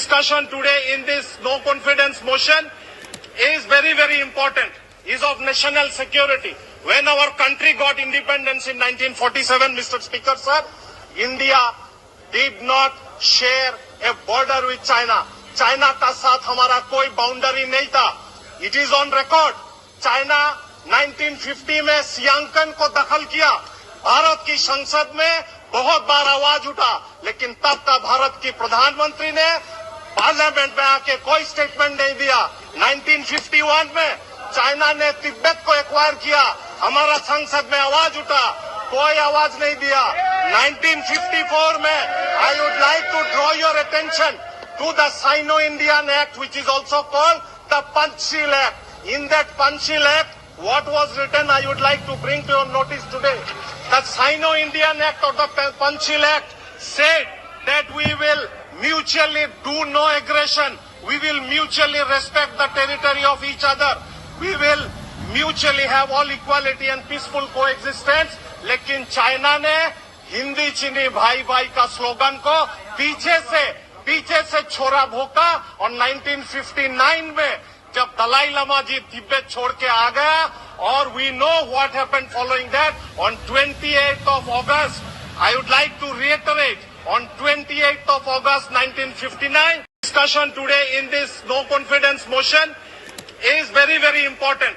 Discussion today in this no confidence motion is very, very important, is of national security. When our country got independence in 1947, Mr. Speaker, sir, India did not share a border with China. China का साथ हमारा कोई boundary नहीं था. It is on record. China 1950 में सियांकन को दखल किया. भारत की संसद में बहुत बार आवाज उठा, लेकिन तब का भारत की प्रधानमंत्री ने पार्लियामेंट में आके कोई स्टेटमेंट नहीं दिया. 1951 में चाइना ने तिब्बत को एक्वायर किया, हमारा संसद में आवाज उठा, कोई आवाज नहीं दिया. 1954 में I would like to draw your attention to the Sino-Indian Act, which is also called the Panchsheel Act. In that Panchsheel Act, what was written, I would like to bring to your notice today. The Sino-Indian Act or the Panchsheel Act said that we will mutually do no aggression. We will mutually respect the territory of each other. We will mutually have all equality and peaceful coexistence. लेकिन China ने हिंदी चीनी भाई भाई का slogan को पीछे से छोरा भोंका और 1959 में जब दलाई लामा जी तिब्बत छोड़ के आ गया, और we know what happened following that. On 28th of August, I would like to reiterate, on 28th of August 1959, discussion today in this no confidence motion is very, very important.